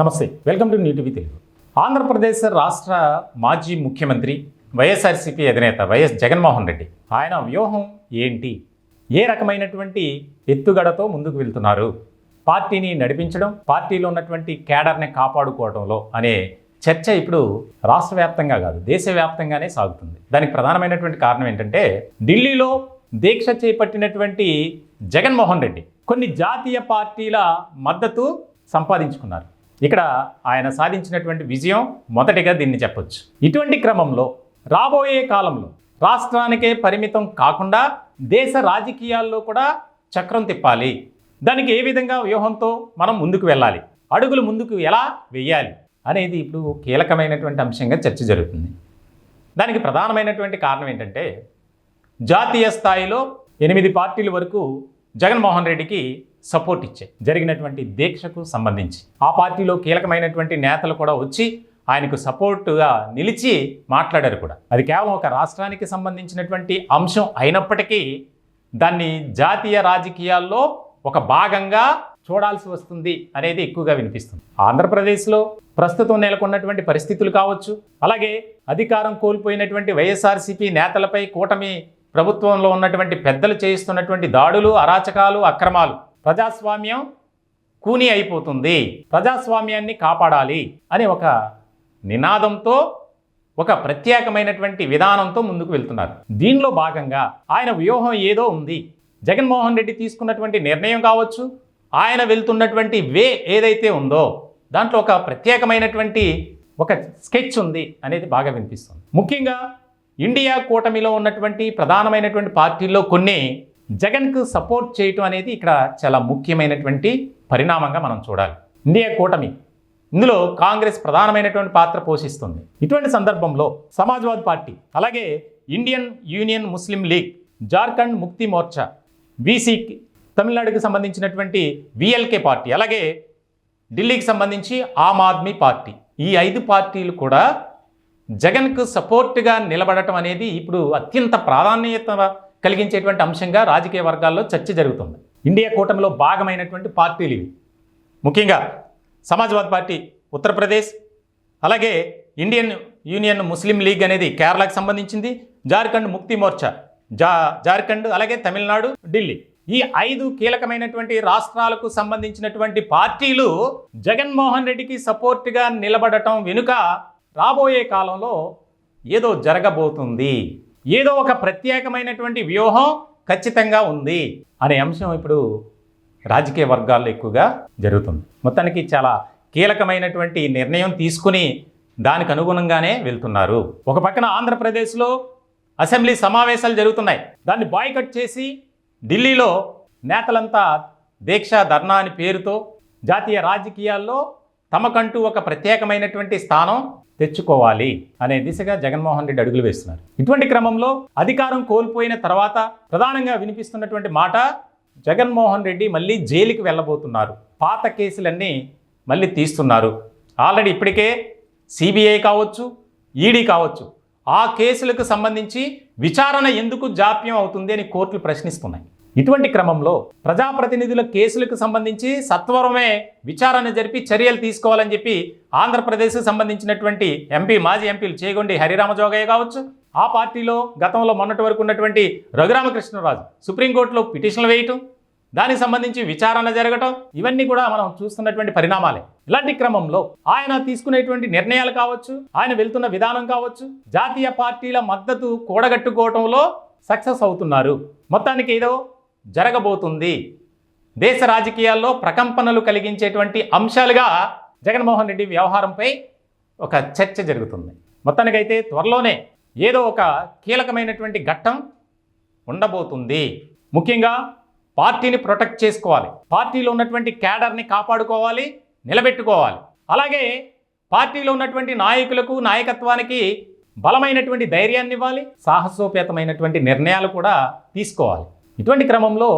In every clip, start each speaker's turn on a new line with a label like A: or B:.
A: నమస్తే, welcome to new TV Telugu. Andhra Pradesh రాష్ట్ర మాజీ ముఖ్యమంత్రి వైఎస్ఆర్సీపీ అధినేత వైఎస్ జగన్మోహన్ రెడ్డి ఆయన వ్యూహం ఏంటి? ఏ రకమైనటువంటి ఎత్తుగడతో ముందుకు వెళ్తున్నారు? పార్టీని నడిపించడం, పార్టీలో ఉన్నటువంటి కేడర్ని కాపాడుకోవడంలో అనే చర్చ ఇప్పుడు రాష్ట్ర వ్యాప్తంగా కాదు, దేశవ్యాప్తంగానే సాగుతుంది. దానికి ప్రధానమైనటువంటి కారణం ఏంటంటే, ఢిల్లీలో దీక్ష చేపట్టినటువంటి జగన్మోహన్ రెడ్డి కొన్ని జాతీయ పార్టీల మద్దతు సంపాదించుకున్నారు. ఇక్కడ ఆయన సాధించినటువంటి విజయం మొదటిగా దీన్ని చెప్పొచ్చు. ఇటువంటి క్రమంలో రాబోయే కాలంలో రాష్ట్రానికే పరిమితం కాకుండా దేశ రాజకీయాల్లో కూడా చక్రం తిప్పాలి. దానికి ఏ విధంగా వ్యూహంతో మనం ముందుకు వెళ్ళాలి, అడుగులు ముందుకు ఎలా వెయ్యాలి అనేది ఇప్పుడు కీలకమైనటువంటి అంశంగా చర్చ జరుగుతుంది. దానికి ప్రధానమైనటువంటి కారణం ఏంటంటే, జాతీయ స్థాయిలో 8 పార్టీల వరకు జగన్మోహన్ రెడ్డికి సపోర్ట్ ఇచ్చాయి జరిగినటువంటి దీక్షకు సంబంధించి. ఆ పార్టీలో కీలకమైనటువంటి నేతలు కూడా వచ్చి ఆయనకు సపోర్టుగా నిలిచి మాట్లాడారు కూడా. అది కేవలం ఒక రాష్ట్రానికి సంబంధించినటువంటి అంశం అయినప్పటికీ దాన్ని జాతీయ రాజకీయాల్లో ఒక భాగంగా చూడాల్సి వస్తుంది అనేది ఎక్కువగా వినిపిస్తుంది. ఆంధ్రప్రదేశ్లో ప్రస్తుతం నెలకొన్నటువంటి పరిస్థితులు కావచ్చు, అలాగే అధికారం కోల్పోయినటువంటి వైఎస్ఆర్సీపీ నేతలపై కూటమి ప్రభుత్వంలో ఉన్నటువంటి పెద్దలు చేయిస్తున్నటువంటి దాడులు, అరాచకాలు, అక్రమాలు, ప్రజాస్వామ్యం కూని అయిపోతుంది, ప్రజాస్వామ్యాన్ని కాపాడాలి అనే ఒక నినాదంతో, ఒక ప్రత్యేకమైనటువంటి విధానంతో ముందుకు వెళ్తున్నారు. దీనిలో భాగంగా ఆయన వ్యూహం ఏదో ఉంది. జగన్మోహన్ రెడ్డి తీసుకున్నటువంటి నిర్ణయం కావచ్చు, ఆయన వెళ్తున్నటువంటి వే ఏదైతే ఉందో దాంట్లో ఒక ప్రత్యేకమైనటువంటి ఒక స్కెచ్ ఉంది అనేది బాగా వినిపిస్తుంది. ముఖ్యంగా ఇండియా కూటమిలో ఉన్నటువంటి ప్రధానమైనటువంటి పార్టీల్లో కొన్ని జగన్కు సపోర్ట్ చేయటం అనేది ఇక్కడ చాలా ముఖ్యమైనటువంటి పరిణామంగా మనం చూడాలి. ఇండియా కూటమి, ఇందులో కాంగ్రెస్ ప్రధానమైనటువంటి పాత్ర పోషిస్తుంది. ఇటువంటి సందర్భంలో సమాజ్వాదీ పార్టీ, అలాగే ఇండియన్ యూనియన్ ముస్లిం లీగ్, జార్ఖండ్ ముక్తి మోర్చా, బీసీ, తమిళనాడుకి సంబంధించినటువంటి విఎల్కే పార్టీ, అలాగే ఢిల్లీకి సంబంధించి ఆమ్ ఆద్మీ పార్టీ, ఈ 5 పార్టీలు కూడా జగన్కు సపోర్ట్గా నిలబడటం అనేది ఇప్పుడు అత్యంత ప్రాధాన్యత కలిగించేటువంటి అంశంగా రాజకీయ వర్గాల్లో చర్చ జరుగుతుంది. ఇండియా కూటమిలో భాగమైనటువంటి పార్టీలు ఇవి. ముఖ్యంగా సమాజ్వాదీ పార్టీ ఉత్తరప్రదేశ్, అలాగే ఇండియన్ యూనియన్ ముస్లిం లీగ్ అనేది కేరళకు సంబంధించింది, జార్ఖండ్ ముక్తి మోర్చా జార్ఖండ్, అలాగే తమిళనాడు, ఢిల్లీ, ఈ 5 కీలకమైనటువంటి రాష్ట్రాలకు సంబంధించినటువంటి పార్టీలు జగన్మోహన్ రెడ్డికి సపోర్ట్గా నిలబడటం వెనుక రాబోయే కాలంలో ఏదో జరగబోతుంది, ఏదో ఒక ప్రత్యేకమైనటువంటి వ్యూహం ఖచ్చితంగా ఉంది అనే అంశం ఇప్పుడు రాజకీయ వర్గాల్లో ఎక్కువగా జరుగుతుంది. మొత్తానికి చాలా కీలకమైనటువంటి నిర్ణయం తీసుకుని దానికి అనుగుణంగానే వెళ్తున్నారు. ఒక పక్కన ఆంధ్రప్రదేశ్లో అసెంబ్లీ సమావేశాలు జరుగుతున్నాయి. దాన్ని బాయ్కట్ చేసి ఢిల్లీలో నేతలంతా దీక్ష, ధర్నా అని పేరుతో జాతీయ రాజకీయాల్లో తమకంటూ ఒక ప్రత్యేకమైనటువంటి స్థానం తెచ్చుకోవాలి అనే దిశగా జగన్మోహన్ రెడ్డి అడుగులు వేస్తున్నారు. ఇటువంటి క్రమంలో అధికారం కోల్పోయిన తర్వాత ప్రధానంగా వినిపిస్తున్నటువంటి మాట, జగన్మోహన్ రెడ్డి మళ్ళీ జైలుకి వెళ్ళబోతున్నారు, పాత కేసులన్నీ మళ్ళీ తీస్తున్నారు. ఆల్రెడీ ఇప్పటికే సిబిఐ కావచ్చు, ఈడీ కావచ్చు, ఆ కేసులకు సంబంధించి విచారణ ఎందుకు జాప్యం అవుతుంది అని కోర్టులు ప్రశ్నిస్తున్నాయి. ఇటువంటి క్రమంలో ప్రజాప్రతినిధుల కేసులకు సంబంధించి సత్వరమే విచారణ జరిపి చర్యలు తీసుకోవాలని చెప్పి ఆంధ్రప్రదేశ్కు సంబంధించినటువంటి మాజీ ఎంపీలు చేగొండి హరిరామజోగయ్య కావచ్చు, ఆ పార్టీలో గతంలో మొన్నటి వరకు ఉన్నటువంటి రఘురామకృష్ణరాజు సుప్రీంకోర్టులో పిటిషన్లు వేయటం, దానికి సంబంధించి విచారణ జరగటం, ఇవన్నీ కూడా మనం చూస్తున్నటువంటి పరిణామాలే. ఇలాంటి క్రమంలో ఆయన తీసుకునేటువంటి నిర్ణయాలు కావచ్చు, ఆయన వెళ్తున్న విధానం కావచ్చు, జాతీయ పార్టీల మద్దతు కూడగట్టుకోవటంలో సక్సెస్ అవుతున్నారు. మొత్తానికి ఏదో జరగబోతుంది, దేశ రాజకీయాల్లో ప్రకంపనలు కలిగించేటువంటి అంశాలుగా జగన్మోహన్ రెడ్డి వ్యవహారంపై ఒక చర్చ జరుగుతుంది. మొత్తానికైతే త్వరలోనే ఏదో ఒక కీలకమైనటువంటి ఘట్టం ఉండబోతుంది. ముఖ్యంగా పార్టీని ప్రొటెక్ట్ చేసుకోవాలి, పార్టీలో ఉన్నటువంటి క్యాడర్ని కాపాడుకోవాలి, నిలబెట్టుకోవాలి, అలాగే పార్టీలో ఉన్నటువంటి నాయకులకు, నాయకత్వానికి బలమైనటువంటి ధైర్యాన్ని ఇవ్వాలి, సాహసోపేతమైనటువంటి నిర్ణయాలు కూడా తీసుకోవాలి. ఇటువంటి క్రమంలో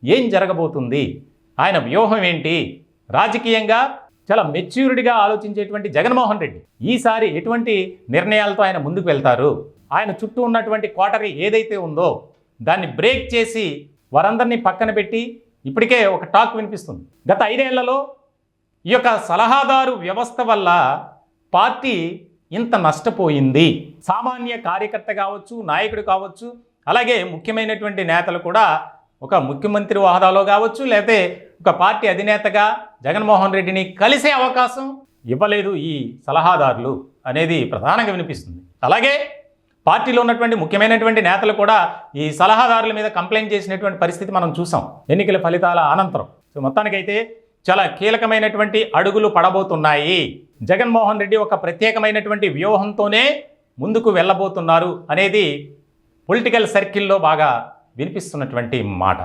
A: ఏం జరగబోతుంది, ఆయన వ్యూహం ఏంటి, రాజకీయంగా చాలా మెచ్యూరిటీగా ఆలోచించేటువంటి జగన్మోహన్ రెడ్డి ఈసారి ఎటువంటి నిర్ణయాలతో ఆయన ముందుకు వెళ్తారు, ఆయన చుట్టూ ఉన్నటువంటి కోటరీ ఏదైతే ఉందో దాన్ని బ్రేక్ చేసి వారందరినీ పక్కన పెట్టి ఇప్పటికే ఒక టాక్ వినిపిస్తుంది. గత 5 ఏళ్లలో ఈ యొక్క సలహాదారు వ్యవస్థ వల్ల పార్టీ ఇంత నష్టపోయింది. సామాన్య కార్యకర్త కావచ్చు, నాయకుడు కావచ్చు, అలాగే ముఖ్యమైనటువంటి నేతలు కూడా ఒక ముఖ్యమంత్రి హోదాలో కావచ్చు, లేకపోతే ఒక పార్టీ అధినేతగా జగన్మోహన్ రెడ్డిని కలిసే అవకాశం ఇవ్వలేదు ఈ సలహాదారులు అనేది ప్రధానంగా వినిపిస్తుంది. అలాగే పార్టీలో ఉన్నటువంటి ముఖ్యమైనటువంటి నేతలు కూడా ఈ సలహాదారుల మీద కంప్లైంట్ చేసినటువంటి పరిస్థితి మనం చూసాం ఎన్నికల ఫలితాల అనంతరం. సో మొత్తానికైతే చాలా కీలకమైనటువంటి అడుగులు పడబోతున్నాయి. జగన్మోహన్ రెడ్డి ఒక ప్రత్యేకమైనటువంటి వ్యూహంతోనే ముందుకు వెళ్ళబోతున్నారు అనేది పొలిటికల్ సర్కిల్లో బాగా వినిపిస్తున్నటువంటి మాట.